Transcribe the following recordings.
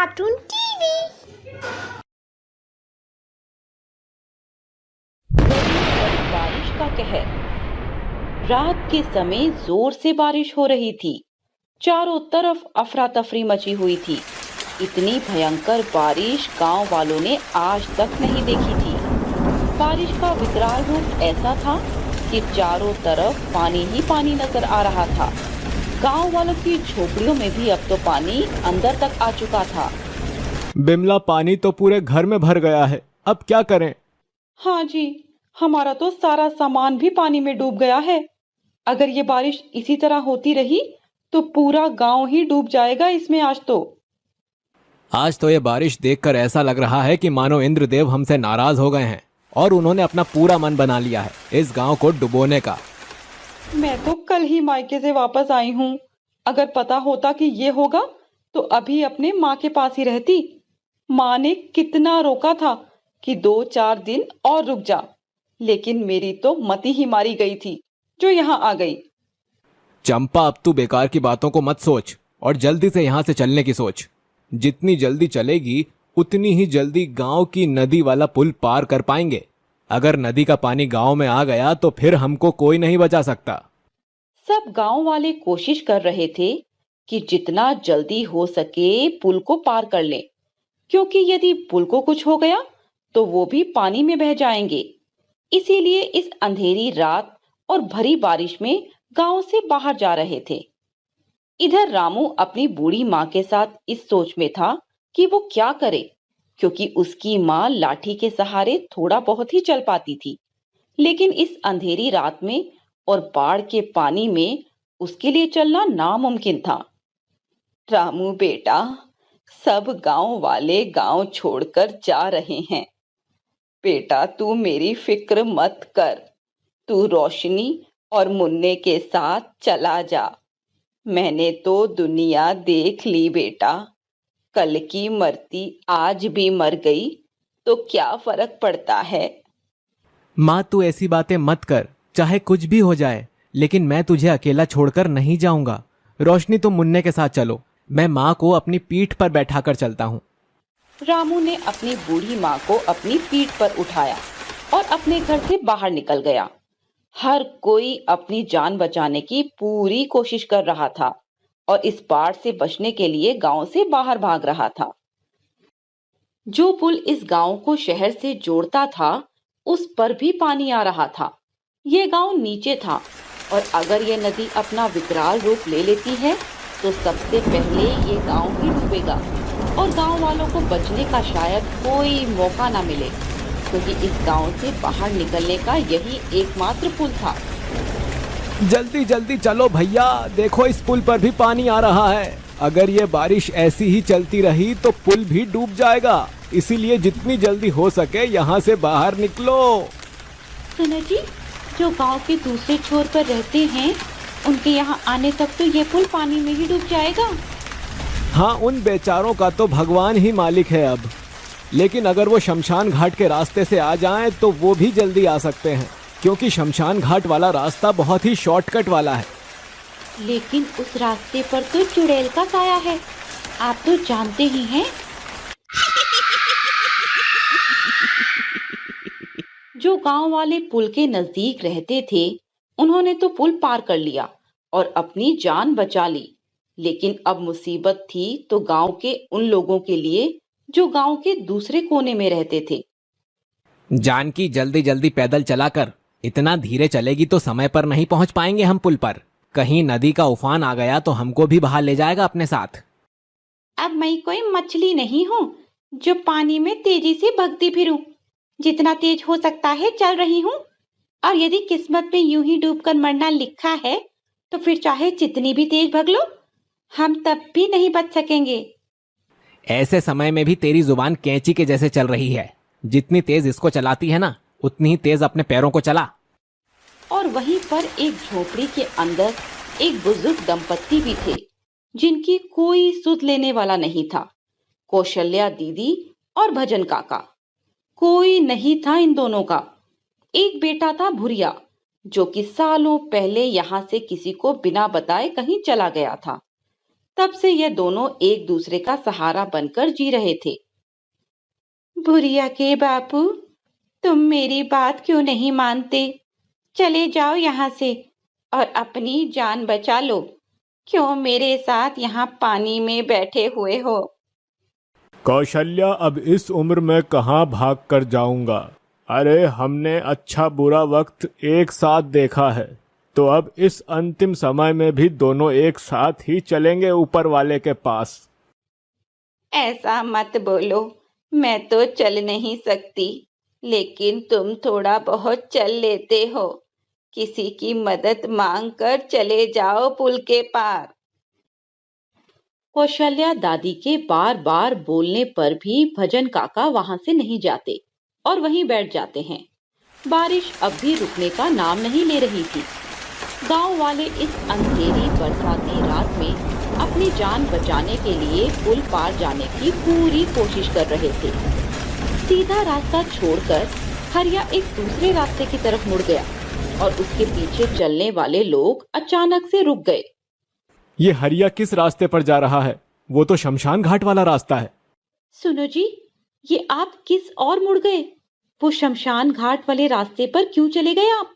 Cartoon TV. बारिश का कहर। रात के समय जोर से बारिश हो रही थी। चारों तरफ अफरा तफरी मची हुई थी। इतनी भयंकर बारिश गांव वालों ने आज तक नहीं देखी थी। बारिश का विकराल रूप ऐसा था कि चारों तरफ पानी ही पानी नजर आ रहा था। गांव वालों की झोपड़ियों में भी अब तो पानी अंदर तक आ चुका था। बिमला, पानी तो पूरे घर में भर गया है, अब क्या करें? हाँ जी, हमारा तो सारा सामान भी पानी में डूब गया है। अगर ये बारिश इसी तरह होती रही तो पूरा गांव ही डूब जाएगा इसमें आज तो ये बारिश देखकर ऐसा लग रहा है कि मानो इंद्रदेव हमसे नाराज हो गए हैं और उन्होंने अपना पूरा मन बना लिया है इस गांव को डुबोने का। मैं तो कल ही मायके से वापस आई हूँ। अगर पता होता कि ये होगा तो अभी अपने माँ के पास ही रहती। माँ ने कितना रोका था कि 2-4 दिन और रुक जा, लेकिन मेरी तो मति ही मारी गई थी जो यहाँ आ गई। चंपा, अब तू बेकार की बातों को मत सोच और जल्दी से यहाँ से चलने की सोच। जितनी जल्दी चलेगी उतनी ही जल्दी गांव की नदी वाला पुल पार कर पाएंगे। अगर नदी का पानी गांव में आ गया तो फिर हमको कोई नहीं बचा सकता। सब गांव वाले कोशिश कर रहे थे कि जितना जल्दी हो सके पुल को पार कर लें, क्योंकि यदि पुल को कुछ हो गया तो वो भी पानी में बह जाएंगे। इसीलिए इस अंधेरी रात और भरी बारिश में गांव से बाहर जा रहे थे। इधर रामू अपनी बूढ़ी माँ के साथ इस सोच में था कि वो क्या करे, क्योंकि उसकी माँ लाठी के सहारे थोड़ा बहुत ही चल पाती थी, लेकिन इस अंधेरी रात में और बाढ़ के पानी में उसके लिए चलना नामुमकिन था। रामू बेटा, सब गांव वाले गांव छोड़कर जा रहे हैं। बेटा तू मेरी फिक्र मत कर, तू रोशनी और मुन्ने के साथ चला जा। मैंने तो दुनिया देख ली बेटा, कल की मरती आज भी मर गई तो क्या फर्क पड़ता है। माँ, तू ऐसी बातें मत कर, चाहे कुछ भी हो जाए, लेकिन मैं तुझे अकेला छोड़कर नहीं जाऊंगा। रोशनी, तुम मुन्ने के साथ चलो, मैं माँ को अपनी पीठ पर बैठाकर चलता हूँ। रामू ने अपनी बूढ़ी माँ को अपनी पीठ पर उठाया और अपने घर से बाहर निकल गया। हर कोई अपनी जान बचाने की पूरी कोशिश कर रहा था और इस बाढ़ से बचने के लिए गांव से बाहर भाग रहा था। जो पुल इस गांव को शहर से जोड़ता था उस पर भी पानी आ रहा था। ये गांव नीचे था और अगर ये नदी अपना विकराल रूप ले लेती है तो सबसे पहले ये गांव ही डूबेगा और गांव वालों को बचने का शायद कोई मौका ना मिले, क्योंकि इस गांव से बाहर निकलने का यही एकमात्र पुल था। जल्दी जल्दी चलो भैया, देखो इस पुल पर भी पानी आ रहा है। अगर ये बारिश ऐसी ही चलती रही तो पुल भी डूब जाएगा, इसीलिए जितनी जल्दी हो सके यहाँ से बाहर निकलो। सुनो जी, जो गांव के दूसरे छोर पर रहते हैं उनके यहाँ आने तक तो ये पुल पानी में ही डूब जाएगा। हाँ, उन बेचारों का तो भगवान ही मालिक है अब, लेकिन अगर वो शमशान घाट के रास्ते से आ जाएं तो वो भी जल्दी आ सकते हैं, क्योंकि शमशान घाट वाला रास्ता बहुत ही शॉर्टकट वाला है। लेकिन उस रास्ते पर तो चुड़ैल का साया है, आप तो जानते ही हैं। जो गांव वाले पुल के नजदीक रहते थे उन्होंने तो पुल पार कर लिया और अपनी जान बचा ली, लेकिन अब मुसीबत थी तो गांव के उन लोगों के लिए जो गांव के दूसरे कोने में रहते थे। जानकी, जल्दी जल्दी पैदल चला कर, इतना धीरे चलेगी तो समय पर नहीं पहुंच पाएंगे हम पुल पर। कहीं नदी का उफान आ गया तो हमको भी बहा ले जाएगा अपने साथ। अब मैं कोई मछली नहीं हूँ जो पानी में तेजी से भगती फिरूं। जितना तेज हो सकता है चल रही हूँ, और यदि किस्मत में यूं ही डूबकर मरना लिखा है तो फिर चाहे जितनी भी तेज भग लो, हम तब भी नहीं बच सकेंगे। ऐसे समय में भी तेरी जुबान कैंची के जैसे चल रही है। जितनी तेज इसको चलाती है ना, उतनी ही तेज अपने पैरों को चला। और वहीं पर एक झोपड़ी के अंदर एक बुजुर्ग दंपत्ति भी थे जिनकी कोई सुध लेने वाला नहीं था। कौशल्या दीदी और भजन काका। कोई नहीं था इन दोनों का। एक बेटा था भुरिया, जो कि सालों पहले यहाँ से किसी को बिना बताए कहीं चला गया था। तब से यह दोनों एक दूसरे का सहारा बनकर जी रहे थे। बुढ़िया के बापू, तुम मेरी बात क्यों नहीं मानते? चले जाओ यहाँ से और अपनी जान बचा लो। क्यों मेरे साथ यहाँ पानी में बैठे हुए हो? कौशल्या, अब इस उम्र में कहाँ भाग कर जाऊंगा। अरे हमने अच्छा बुरा वक्त एक साथ देखा है, तो अब इस अंतिम समय में भी दोनों एक साथ ही चलेंगे ऊपर वाले के पास। ऐसा मत बोलो, मैं तो चल नहीं सकती, लेकिन तुम थोड़ा बहुत चल लेते हो। किसी की मदद मांग कर चले जाओ पुल के पार। कौशल्या दादी के बार बार बोलने पर भी भजन काका वहां से नहीं जाते और वहीं बैठ जाते हैं। बारिश अब भी रुकने का नाम नहीं ले रही थी। गांव वाले इस अंधेरी बरसाती रात में अपनी जान बचाने के लिए पुल पार जाने की पूरी कोशिश कर रहे थे। सीधा रास्ता छोड़कर हरिया एक दूसरे रास्ते की तरफ मुड़ गया और उसके पीछे चलने वाले लोग अचानक से रुक गए। ये हरिया किस रास्ते पर जा रहा है? वो तो शमशान घाट वाला रास्ता है। सुनो जी, ये आप किस और मुड़ गए? वो शमशान घाट वाले रास्ते पर क्यों चले गए आप?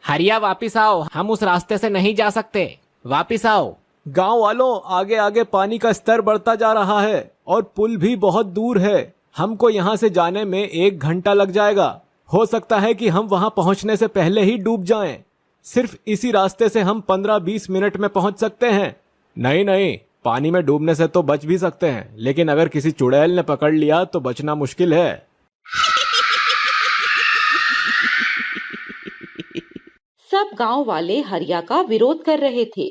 हरिया वापिस आओ, हम उस रास्ते से नहीं जा सकते। वापिस आओ। गांव वालों, आगे आगे पानी का स्तर बढ़ता जा रहा है और पुल भी बहुत दूर है। हमको यहाँ से जाने में 1 घंटा लग जाएगा। हो सकता है कि हम वहां पहुंचने से पहले ही डूब जाएं। सिर्फ इसी रास्ते से हम 15-20 मिनट में पहुंच सकते हैं। नहीं नहीं, पानी में डूबने से तो बच भी सकते हैं, लेकिन अगर किसी चुड़ैल ने पकड़ लिया तो बचना मुश्किल है। सब गांव वाले हरिया का विरोध कर रहे थे।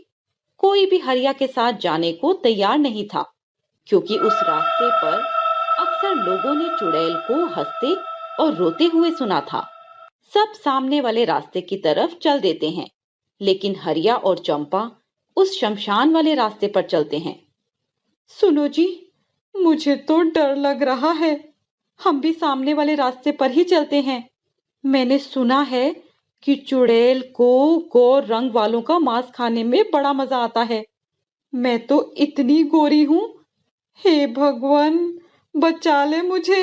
कोई भी हरिया के साथ जाने को तैयार नहीं था, क्योंकि उस रास्ते पर अक्सर लोगों ने चुड़ैल को हंसते और रोते हुए सुना था। सब सामने वाले रास्ते की तरफ चल देते हैं, लेकिन हरिया और चंपा उस शमशान वाले रास्ते पर चलते हैं। सुनो जी, मुझे तो डर लग रहा है। हम भी सामने वाले रास्ते पर ही चलते हैं। मैंने सुना है कि चुड़ैल को गौर रंग वालों का मांस खाने में बड़ा मजा आता है। मैं तो इतनी गोरी हूँ। हे भगवान, बचा ले मुझे।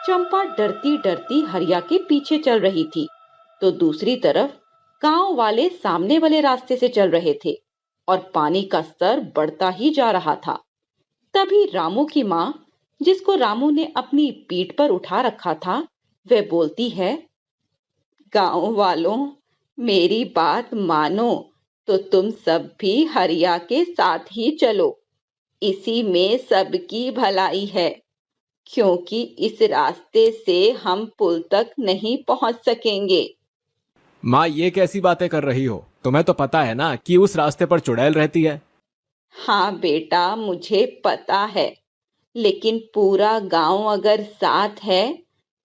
चंपा डरती डरती हरिया के पीछे चल रही थी, तो दूसरी तरफ गांव वाले सामने वाले रास्ते से चल रहे थे और पानी का स्तर बढ़ता ही जा रहा था। तभी रामू की माँ, जिसको रामू ने अपनी पीठ पर उठा रखा था, वह बोलती है, गांव वालों, मेरी बात मानो तो तुम सब भी हरिया के साथ ही चलो। इसी में सबकी भलाई है, क्योंकि इस रास्ते से हम पुल तक नहीं पहुंच सकेंगे। माँ, ये कैसी बातें कर रही हो? तुम्हें तो पता है ना कि उस रास्ते पर चुड़ैल रहती है। हाँ बेटा, मुझे पता है, लेकिन पूरा गांव अगर साथ है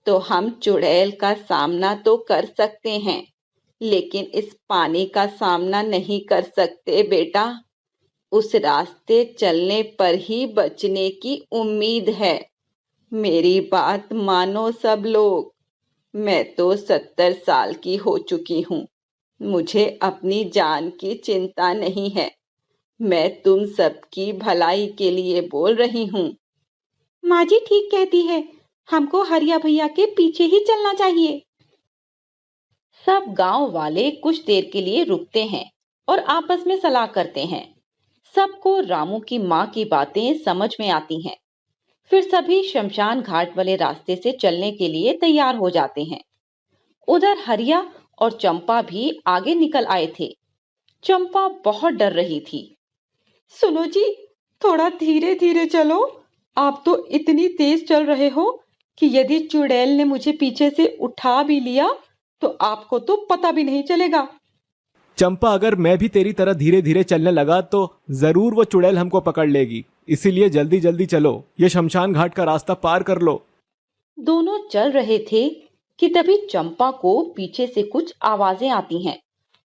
तो हम चुड़ैल का सामना तो कर सकते हैं, लेकिन इस पानी का सामना नहीं कर सकते बेटा। उस रास्ते चलने पर ही बचने की उम्मीद है। मेरी बात मानो सब लोग। मैं तो 70 साल की हो चुकी हूँ। मुझे अपनी जान की चिंता नहीं है। मैं तुम सबकी भलाई के लिए बोल रही हूँ। माँ जी ठीक कहती है, हमको हरिया भैया के पीछे ही चलना चाहिए। सब गांव वाले कुछ देर के लिए रुकते हैं और आपस में सलाह करते हैं। सबको रामू की माँ की बातें समझ में आती हैं। फिर सभी शमशान घाट वाले रास्ते से चलने के लिए तैयार हो जाते हैं। उधर हरिया और चंपा भी आगे निकल आए थे। चंपा बहुत डर रही थी। सुनो जी, थोड़ा धीरे धीरे चलो। आप तो इतनी तेज चल रहे हो कि यदि चुड़ैल ने मुझे पीछे से उठा भी लिया तो आपको तो पता भी नहीं चलेगा। चंपा, अगर मैं भी तेरी तरह धीरे धीरे चलने लगा तो जरूर वो चुड़ैल हमको पकड़ लेगी। इसीलिए जल्दी जल्दी चलो, ये शमशान घाट का रास्ता पार कर लो। दोनों चल रहे थे कि तभी चंपा को पीछे से कुछ आवाजें आती हैं।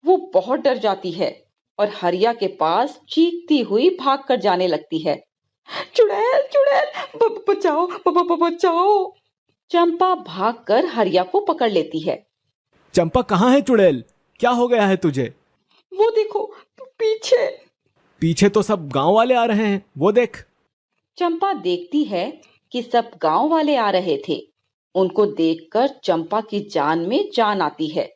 वो बहुत डर जाती है और हरिया के पास चीखती हुई भागकर जाने लगती है। चुड़ैल चुड़ैल, बचाओ बचाओ। चंपा भागकर हरिया को पकड़ लेती है। चंपा, कहाँ है चुड़ैल? क्या हो गया है तुझे? वो देखो, पीछे। पीछे तो सब गांव वाले आ रहे हैं, वो देख। चंपा देखती है कि सब गांव वाले आ रहे थे। उनको देखकर चंपा की जान में जान आती है।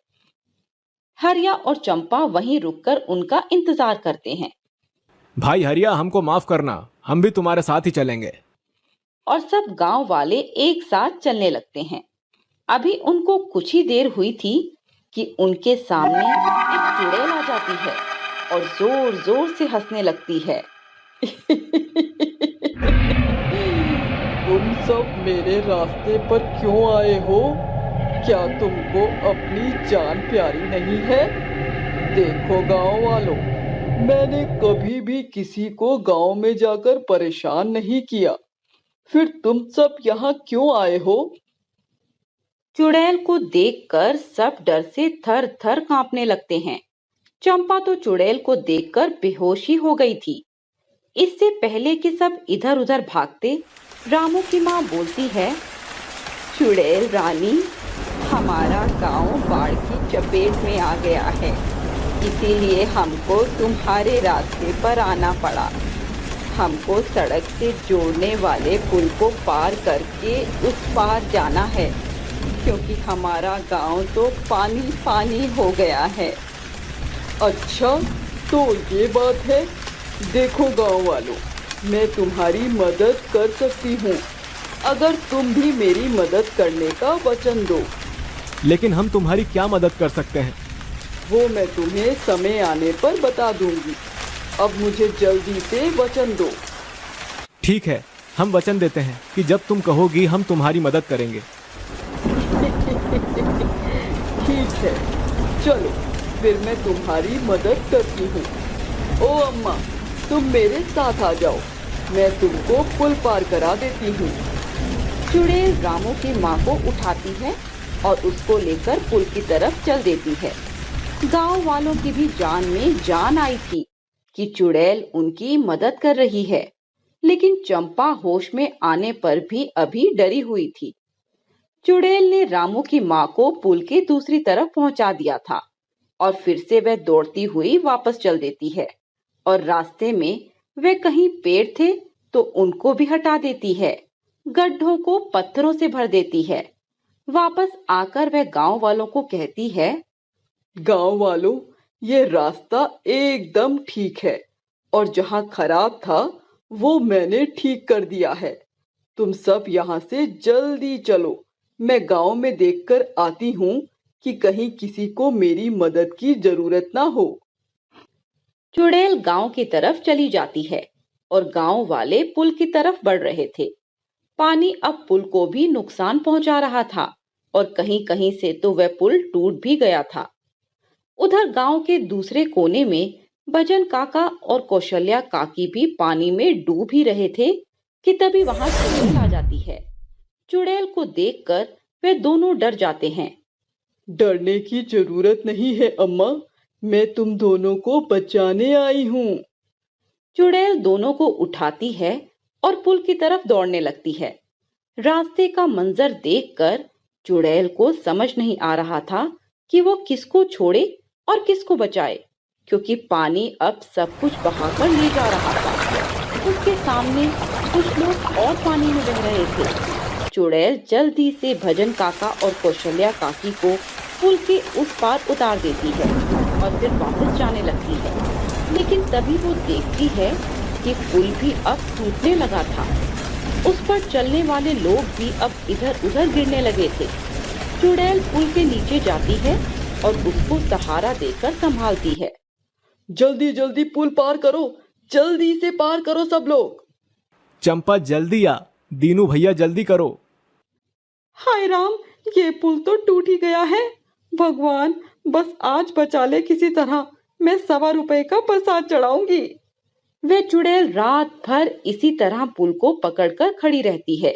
हरिया और चंपा वहीं रुककर उनका इंतजार करते हैं। भाई हरिया, हमको माफ करना, हम भी तुम्हारे साथ ही चलेंगे। और सब गांव वाले एक साथ चलने लगते हैं। अभी उनको कुछ ही देर हुई थी कि उनके सामने एक चुड़ैल आ जाती है और जोर जोर से हंसने लगती है। तुम सब मेरे रास्ते पर क्यों आए हो? क्या तुमको अपनी जान प्यारी नहीं है? देखो गांव वालों, मैंने कभी भी किसी को गांव में जाकर परेशान नहीं किया। फिर तुम सब यहाँ क्यों आए हो? चुड़ैल को देखकर सब डर से थर थर कांपने लगते हैं। चंपा तो चुड़ैल को देखकर बेहोशी हो गई थी। इससे पहले कि सब इधर उधर भागते, रामू की माँ बोलती है, चुड़ैल रानी, हमारा गांव बाढ़ की चपेट में आ गया है, इसीलिए हमको तुम्हारे रास्ते पर आना पड़ा। हमको सड़क से जोड़ने वाले पुल को पार करके उस पार जाना है, क्योंकि हमारा गांव तो पानी पानी हो गया है। अच्छा, तो ये बात है। देखो गांव वालों, मैं तुम्हारी मदद कर सकती हूँ, अगर तुम भी मेरी मदद करने का वचन दो। लेकिन हम तुम्हारी क्या मदद कर सकते हैं? वो मैं तुम्हें समय आने पर बता दूंगी। अब मुझे जल्दी से वचन दो। ठीक है, हम वचन देते हैं कि जब तुम कहोगी हम तुम्हारी मदद करेंगे। ठीक है, चलो फिर मैं तुम्हारी मदद करती हूँ। ओ अम्मा, तुम मेरे साथ आ जाओ, मैं तुमको पुल पार करा देती हूँ। चुड़ैल रामू की माँ को उठाती है और उसको लेकर पुल की तरफ चल देती है। गांव वालों की भी जान में जान आई थी कि चुड़ैल उनकी मदद कर रही है, लेकिन चंपा होश में आने पर भी अभी डरी हुई थी। चुड़ैल ने रामू की माँ को पुल के दूसरी तरफ पहुंचा दिया था और फिर से वह दौड़ती हुई वापस चल देती है और रास्ते में वे कहीं पेड़ थे तो उनको भी हटा देती है, गड्ढों को पत्थरों से भर देती है। वापस आकर वह गांव वालों को कहती है, गांव वालों, ये रास्ता एकदम ठीक है और जहाँ खराब था वो मैंने ठीक कर दिया है। तुम सब यहाँ से जल्दी चलो। मैं गांव में देखकर आती हूँ कि कहीं किसी को मेरी मदद की जरूरत ना हो। चुड़ैल गांव की तरफ चली जाती है और गांव वाले पुल की तरफ बढ़ रहे थे। पानी अब पुल को भी नुकसान पहुंचा रहा था और कहीं कहीं से तो वह पुल टूट भी गया था। उधर गांव के दूसरे कोने में भजन काका और कौशल्या काकी भी पानी में डूब ही रहे थे कि तभी वहां चुड़ैल आ जाती है। चुड़ैल को देखकर वे दोनों डर जाते हैं। डरने की जरूरत नहीं है अम्मा, मैं तुम दोनों को बचाने आई हूँ। चुड़ैल दोनों को उठाती है और पुल की तरफ दौड़ने लगती है। रास्ते का मंजर देखकर चुड़ैल को समझ नहीं आ रहा था कि वो किसको छोड़े और किसको बचाए, क्योंकि पानी अब सब कुछ बहाकर ले जा रहा था। उसके सामने कुछ लोग और पानी में बह रहे थे। चुड़ैल जल्दी से भजन काका और कौशल्या काकी को पुल के उस पार उतार देती है और फिर वापस जाने लगती है। लेकिन तभी वो देखती है कि पुल भी अब टूटने लगा था। उस पर चलने वाले लोग भी अब इधर उधर गिरने लगे थे। चुड़ैल पुल के नीचे जाती है और उसको सहारा देकर संभालती है। जल्दी जल्दी पुल पार करो, जल्दी से पार करो सब लोग। चंपा जल्दी आ, दीनू भैया जल्दी करो। हाय राम, ये पुल तो टूट ही गया है। भगवान, बस आज बचा ले किसी तरह, मैं 1.25 रुपए का प्रसाद चढ़ाऊंगी। वे चुड़ैल रात भर इसी तरह पुल को पकड़कर खड़ी रहती है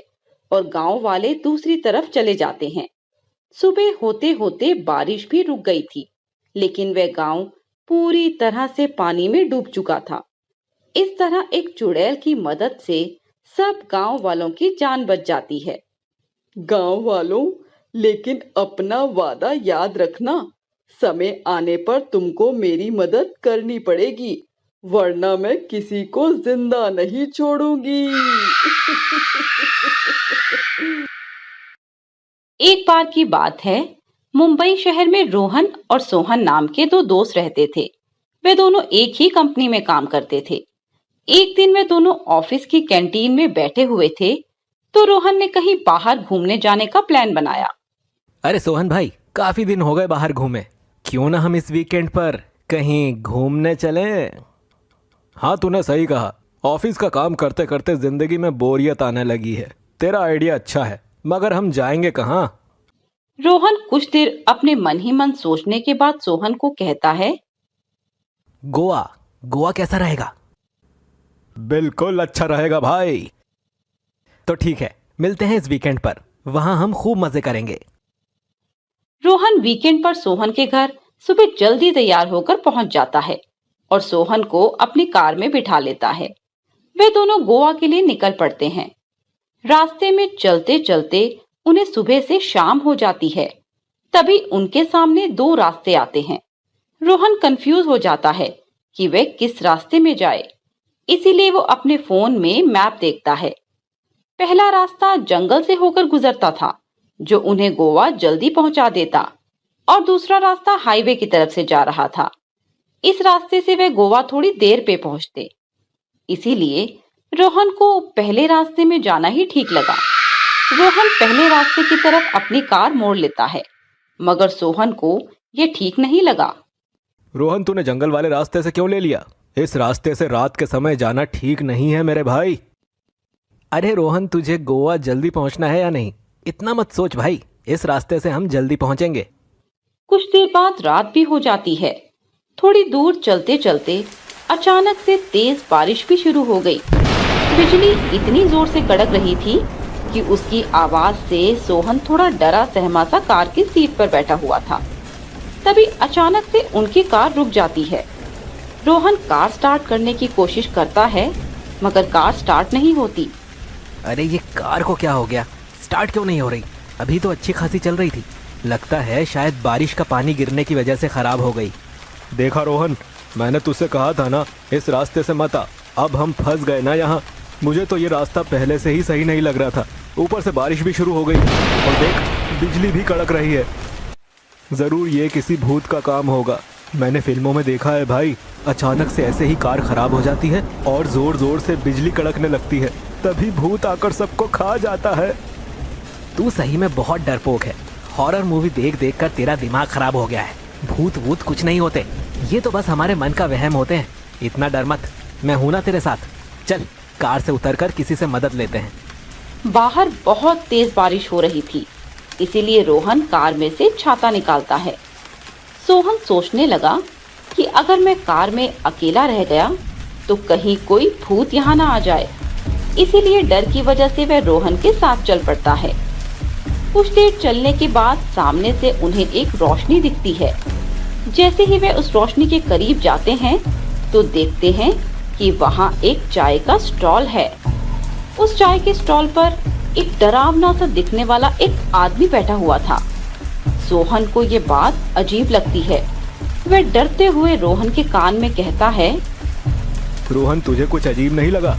और गांव वाले दूसरी तरफ चले जाते हैं। सुबह होते होते बारिश भी रुक गई थी, लेकिन वह गांव पूरी तरह से पानी में डूब चुका था। इस तरह एक चुड़ैल की मदद से सब गांव वालों की जान बच जाती है। गांव वालों, लेकिन अपना वादा याद रखना, समय आने पर तुमको मेरी मदद करनी पड़ेगी, वरना मैं किसी को जिंदा नहीं छोड़ूंगी। एक बार की बात है, मुंबई शहर में रोहन और सोहन नाम के दो दोस्त रहते थे। वे दोनों एक ही कंपनी में काम करते थे। एक दिन वे दोनों ऑफिस की कैंटीन में बैठे हुए थे, तो रोहन ने कहीं बाहर घूमने जाने का प्लान बनाया। अरे सोहन भाई, काफी दिन हो गए बाहर घूमे, क्यों ना हम इस वीकेंड पर कहीं घूमने चलें? हाँ, तूने सही कहा। ऑफिस का काम करते करते जिंदगी में बोरियत आने लगी है। तेरा आइडिया अच्छा है, मगर हम जाएंगे कहाँ? रोहन कुछ देर अपने मन ही मन सोचने के बाद सोहन को कहता है, गोवा। गोवा कैसा रहेगा? बिल्कुल अच्छा रहेगा भाई। तो ठीक है, मिलते हैं इस वीकेंड पर, वहां हम खूब मजे करेंगे। रोहन वीकेंड पर सोहन के घर सुबह जल्दी तैयार होकर पहुंच जाता है और सोहन को अपनी कार में बिठा लेता है। वे दोनों गोवा के लिए निकल पड़ते हैं। रास्ते में चलते चलते उन्हें सुबह से शाम हो जाती है। तभी उनके सामने दो रास्ते आते हैं। रोहन कंफ्यूज हो जाता है कि वह किस रास्ते में जाए, इसीलिए वो अपने फोन में मैप देखता है। पहला रास्ता जंगल से होकर गुजरता था, जो उन्हें गोवा जल्दी पहुंचा देता, और दूसरा रास्ता हाईवे की तरफ से जा रहा था। इस रास्ते से वे गोवा थोड़ी देर पे पहुंचते, इसीलिए रोहन को पहले रास्ते में जाना ही ठीक लगा। रोहन पहले रास्ते की तरफ अपनी कार मोड़ लेता है, मगर सोहन को यह ठीक नहीं लगा। रोहन, तूने जंगल वाले रास्ते से क्यों ले लिया? इस रास्ते से रात के समय जाना ठीक नहीं है मेरे भाई। अरे रोहन, तुझे गोवा जल्दी पहुंचना है या नहीं? इतना मत सोच भाई, इस रास्ते से हम जल्दी पहुंचेंगे। कुछ देर बाद रात भी हो जाती है। थोड़ी दूर चलते चलते अचानक से तेज बारिश भी शुरू हो गई। बिजली इतनी जोर से कड़क रही थी कि उसकी आवाज से सोहन थोड़ा डरा सहमा सा कार की सीट पर बैठा हुआ था। तभी अचानक से उनकी कार रुक जाती है। रोहन कार स्टार्ट करने की कोशिश करता है, मगर कार स्टार्ट नहीं होती। अरे ये कार को क्या हो गया? स्टार्ट क्यों नहीं हो रही? अभी तो अच्छी खासी चल रही थी। लगता है शायद बारिश का पानी गिरने की वजह से खराब हो गई। देखा रोहन, मैंने तुझसे कहा था ना, इस रास्ते से मत आ। अब हम फंस गए ना यहाँ। मुझे तो ये रास्ता पहले से ही सही नहीं लग रहा था, ऊपर से बारिश भी शुरू हो गई और देख बिजली भी कड़क रही है। जरूर ये किसी भूत का काम होगा। मैंने फिल्मों में देखा है भाई, अचानक से ऐसे ही कार खराब हो जाती है और जोर जोर से बिजली कड़कने लगती है, तभी भूत आकर सबको खा जाता है। तू सही में बहुत डरपोक है। हॉरर मूवी देख देख कर तेरा दिमाग खराब हो गया है। भूत वूत कुछ नहीं होते, ये तो बस हमारे मन का वहम होते हैं। इतना डर मत, मैं हूं ना तेरे साथ। चल कार से उतरकर किसी से मदद लेते हैं। बाहर बहुत तेज बारिश हो रही थी, इसीलिए रोहन कार में से छाता निकालता है। सोहन सोचने लगा कि अगर मैं कार में अकेला रह गया तो कहीं कोई भूत यहाँ ना आ जाए, इसीलिए डर की वजह से वह रोहन के साथ चल पड़ता है। कुछ देर चलने के बाद सामने से उन्हें एक रोशनी दिखती है। जैसे ही वे उस रोशनी के करीब जाते हैं तो देखते हैं कि वहाँ एक चाय का स्टॉल है। उस चाय के स्टॉल पर एक डरावना सा दिखने वाला एक आदमी बैठा हुआ था। सोहन को ये बात अजीब लगती है। वह डरते हुए रोहन के कान में कहता है, रोहन, तुझे कुछ अजीब नहीं लगा?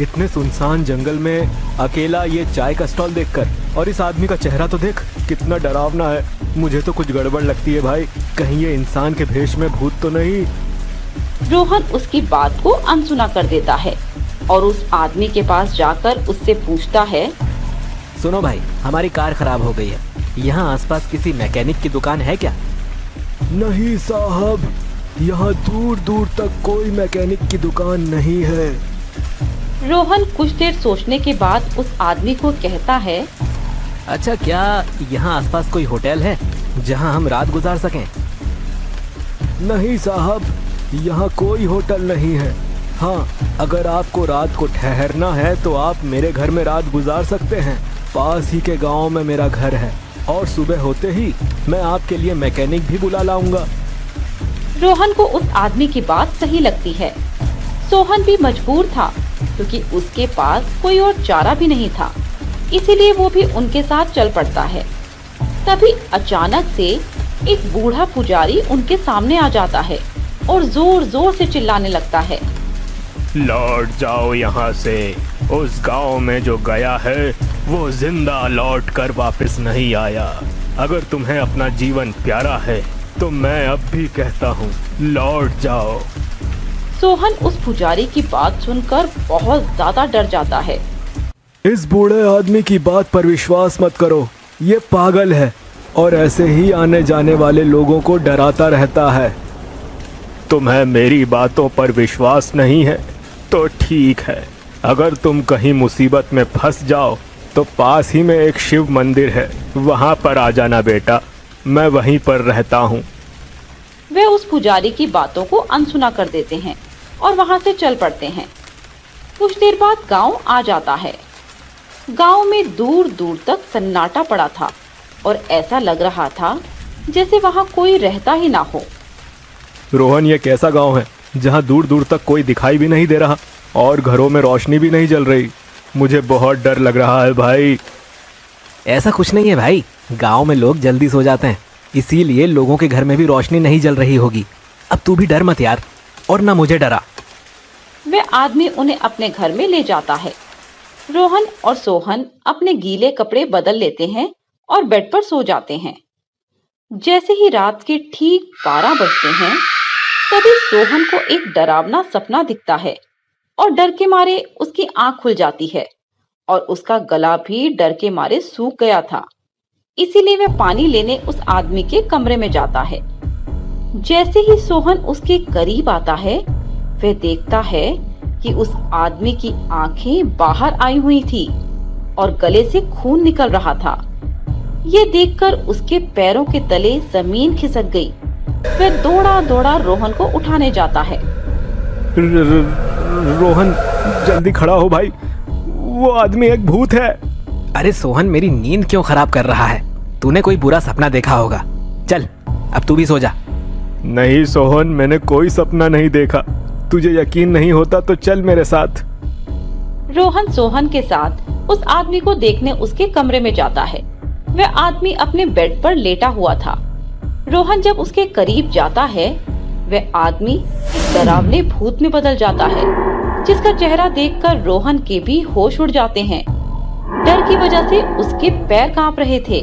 इतने सुनसान जंगल में अकेला ये चाय का स्टॉल देखकर, और इस आदमी का चेहरा तो देख, कितना डरावना है। मुझे तो कुछ गड़बड़ लगती है भाई, कहीं ये इंसान के भेष में भूत तो नहीं? रोहन उसकी बात को अनसुना कर देता है और उस आदमी के पास जाकर उससे पूछता है, सुनो भाई, हमारी कार खराब हो गई है, यहाँ आसपास किसी मैकेनिक की दुकान है क्या? नहीं साहब, यहाँ दूर दूर तक कोई मैकेनिक की दुकान नहीं है। रोहन कुछ देर सोचने के बाद उस आदमी को कहता है, अच्छा, क्या यहाँ आसपास कोई होटल है जहाँ हम रात गुजार सकें? नहीं साहब, यहाँ कोई होटल नहीं है। हाँ, अगर आपको रात को ठहरना है तो आप मेरे घर में रात गुजार सकते हैं। पास ही के गांव में मेरा घर है और सुबह होते ही मैं आपके लिए मैकेनिक भी बुला लाऊंगा। रोहन को उस आदमी की बात सही लगती है। सोहन भी मजबूर था क्योंकि उसके पास कोई और चारा भी नहीं था, इसीलिए वो भी उनके साथ चल पड़ता है। तभी अचानक से एक बूढ़ा पुजारी उनके सामने आ जाता है और जोर जोर से चिल्लाने लगता है। लौट जाओ यहाँ से। उस गांव में जो गया है वो जिंदा लौट कर वापस नहीं आया। अगर तुम्हें अपना जीवन प्यारा है तो मैं अब भी कहता हूँ, लौट जाओ। सोहन उस पुजारी की बात सुनकर बहुत ज्यादा डर जाता है। इस बूढ़े आदमी की बात पर विश्वास मत करो, ये पागल है और ऐसे ही आने जाने वाले लोगों को डराता रहता है। तुम्हें मेरी बातों पर विश्वास नहीं है तो ठीक है। अगर तुम कहीं मुसीबत में फंस जाओ तो पास ही में एक शिव मंदिर है, वहाँ पर आ जाना बेटा, मैं वहीं पर रहता हूँ। वे उस पुजारी की बातों को अनसुना कर देते हैं और वहां से चल पड़ते हैं। कुछ देर बाद गांव आ जाता है। गांव में दूर दूर तक सन्नाटा पड़ा था और ऐसा लग रहा था जैसे वहां कोई रहता ही ना हो। रोहन, ये कैसा गांव है जहां दूर दूर तक कोई दिखाई भी नहीं दे रहा और घरों में रोशनी भी नहीं जल रही? मुझे बहुत डर लग रहा है भाई। ऐसा कुछ नहीं है भाई, गांव में लोग जल्दी सो जाते हैं, इसीलिए लोगों के घर में भी रोशनी नहीं जल रही होगी। अब तू भी डर मत यार, और ना मुझे डरा। वे आदमी उन्हें अपने घर में ले जाता है। रोहन और सोहन अपने गीले कपड़े बदल लेते हैं और बेड पर सो जाते हैं। जैसे ही रात के ठीक 12 बजते हैं, तभी सोहन को एक डरावना सपना दिखता है और डर के मारे उसकी आंख खुल जाती है और उसका गला भी डर के मारे सूख गया था। इसीलिए वह पानी लेने उस आदमी के कमरे में जाता है। जैसे ही सोहन उसके करीब आता है, वह देखता है कि उस आदमी की आंखें बाहर आई हुई थी और गले से खून निकल रहा था। ये देखकर उसके पैरों के तले जमीन खिसक गई। वह दौड़ा दौड़ा रोहन को उठाने जाता है। रोहन, जल्दी खड़ा हो भाई, वो आदमी एक भूत है। अरे सोहन, मेरी नींद क्यों खराब कर रहा है? तूने कोई बुरा सपना देखा होगा। चल अब तू भी सो जा। नहीं सोहन, मैंने कोई सपना नहीं देखा। तुझे यकीन नहीं होता तो चल मेरे साथ। रोहन सोहन के साथ उस आदमी को देखने उसके कमरे में जाता है। वह आदमी अपने बेड पर लेटा हुआ था। रोहन जब उसके करीब जाता है, वह आदमी एक डरावने भूत में बदल जाता है, जिसका चेहरा देखकर रोहन के भी होश उड़ जाते हैं। डर की वजह से उसके पैर कांप रहे थे।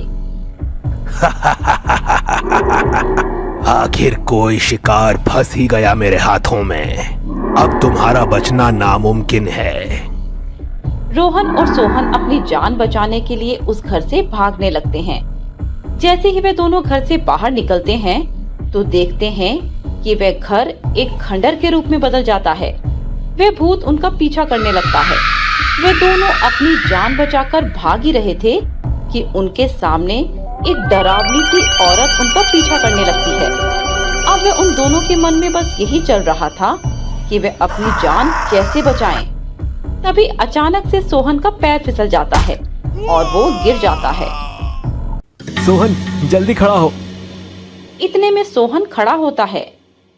आखिर कोई शिकार फंस ही गया मेरे हाथों में। अब तुम्हारा बचना नामुमकिन है। रोहन और सोहन अपनी जान बचाने के लिए उस घर से भागने लगते हैं। जैसे ही वे दोनों घर से बाहर निकलते हैं तो देखते हैं कि वह घर एक खंडर के रूप में बदल जाता है। वह भूत उनका पीछा करने लगता है। वे दोनों अपनी जान बचाकर भाग ही रहे थे कि उनके सामने एक डरावनी सी औरत उनका पीछा करने लगती है। अब वह उन दोनों के मन में बस यही चल रहा था कि वे अपनी जान कैसे बचाएं। तभी अचानक से सोहन का पैर फिसल जाता है और वो गिर जाता है। सोहन, जल्दी खड़ा हो। इतने में सोहन खड़ा होता है।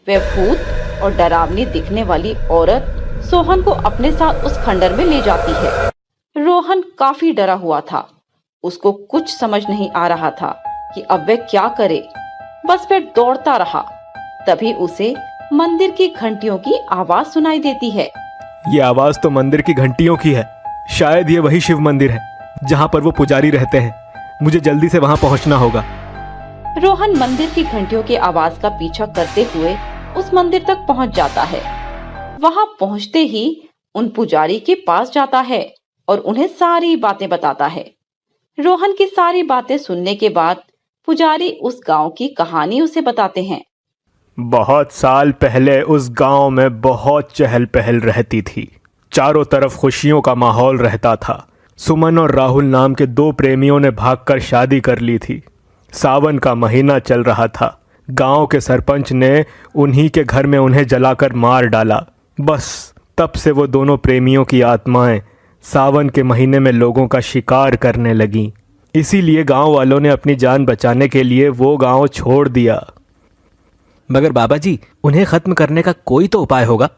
वह भूत और डरावनी दिखने वाली औरत सोहन को अपने साथ उस खंडर में ले जाती है। रोहन काफी डरा हुआ था। उसको कुछ समझ नहीं आ रहा था कि अब वह क्या करे। बस वह दौड़ता रहा। तभी उसे मंदिर की घंटियों की आवाज सुनाई देती है। ये आवाज तो मंदिर की घंटियों की है। शायद ये वही शिव मंदिर है जहाँ पर वो पुजारी रहते हैं। मुझे जल्दी से वहाँ पहुँचना होगा। रोहन मंदिर की घंटियों की आवाज का पीछा करते हुए उस मंदिर तक पहुँच जाता है। वहाँ पहुँचते ही उन पुजारी के पास जाता है और उन्हें सारी बातें बताता है। रोहन की सारी बातें सुनने के बाद पुजारी उस गांव की कहानी उसे बताते हैं। बहुत साल पहले उस गांव में बहुत चहल पहल रहती थी। चारों तरफ खुशियों का माहौल रहता था। सुमन और राहुल नाम के 2 प्रेमियों ने भागकर शादी कर ली थी। सावन का महीना चल रहा था। गांव के सरपंच ने उन्हीं के घर में उन्हें जलाकर मार डाला। बस तब से वो दोनों प्रेमियों की आत्माएं सावन के महीने में लोगों का शिकार करने लगीं। इसीलिए गांव वालों ने अपनी जान बचाने के लिए वो गांव छोड़ दिया। मगर बाबा जी, उन्हें खत्म करने का कोई तो उपाय होगा।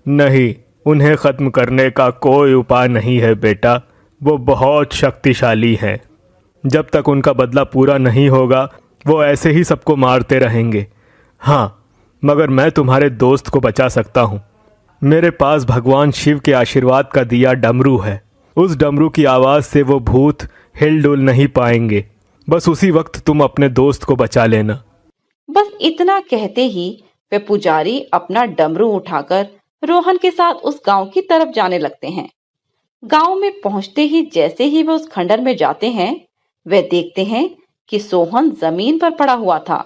नहीं, उन्हें खत्म करने का कोई उपाय नहीं है बेटा। वो बहुत शक्तिशाली हैं। जब तक उनका बदला पूरा नहीं होगा वो ऐसे ही सबको मारते रहेंगे। हाँ, मगर मैं तुम्हारे दोस्त को बचा सकता हूँ। मेरे पास भगवान शिव के आशीर्वाद का दिया डमरू है। उस डमरू की आवाज़ से वो भूत हिल डुल नहीं पाएंगे। बस उसी वक्त तुम अपने दोस्त को बचा लेना। बस इतना कहते ही वे पुजारी अपना डमरू उठाकर रोहन के साथ उस गांव की तरफ जाने लगते हैं। गांव में पहुंचते ही जैसे ही वे उस खंडर में जाते हैं, वे देखते हैं कि सोहन जमीन पर पड़ा हुआ था।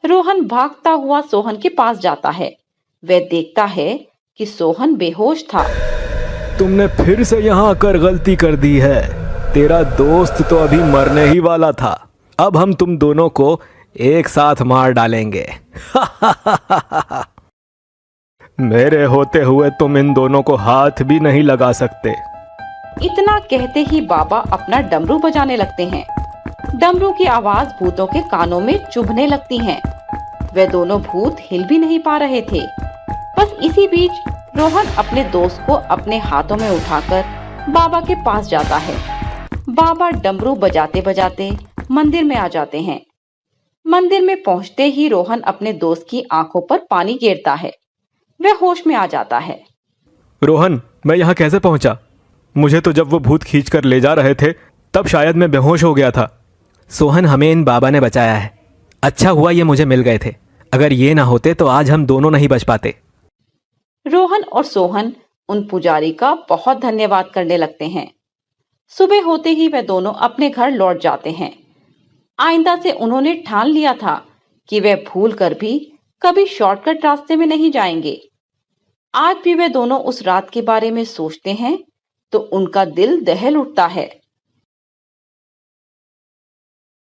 रोहन भागता हुआ सोहन के पास जाता है। वह देखता है कि सोहन बेहोश था। तुमने फिर से यहाँ आकर गलती कर दी है। तेरा दोस्त तो अभी मरने ही वाला था। अब हम तुम दोनों को एक साथ मार डालेंगे। मेरे होते हुए तुम इन दोनों को हाथ भी नहीं लगा सकते। इतना कहते ही बाबा अपना डमरू बजाने लगते हैं। डमरू की आवाज भूतों के कानों में चुभने लगती है। वे दोनों भूत हिल भी नहीं पा रहे थे। बस इसी बीच रोहन अपने दोस्त को अपने हाथों में उठाकर बाबा के पास जाता है। बाबा डमरू बजाते बजाते मंदिर में आ जाते हैं। मंदिर में पहुंचते ही रोहन अपने दोस्त की आंखों पर पानी गिरता है। वह होश में आ जाता है। रोहन, मैं यहाँ कैसे पहुंचा? मुझे तो जब वो भूत खींच कर ले जा रहे थे तब शायद मैं बेहोश हो गया था। सोहन, हमें इन बाबा ने बचाया है। अच्छा हुआ ये मुझे मिल गए थे। अगर ये ना होते तो आज हम दोनों नहीं बच पाते। रोहन और सोहन उन पुजारी का बहुत धन्यवाद करने लगते हैं। सुबह होते ही वे दोनों अपने घर लौट जाते हैं। आइंदा से उन्होंने ठान लिया था कि वे भूल कर भी कभी शॉर्टकट रास्ते में नहीं जाएंगे। आज भी वे दोनों उस रात के बारे में सोचते हैं तो उनका दिल दहल उठता है।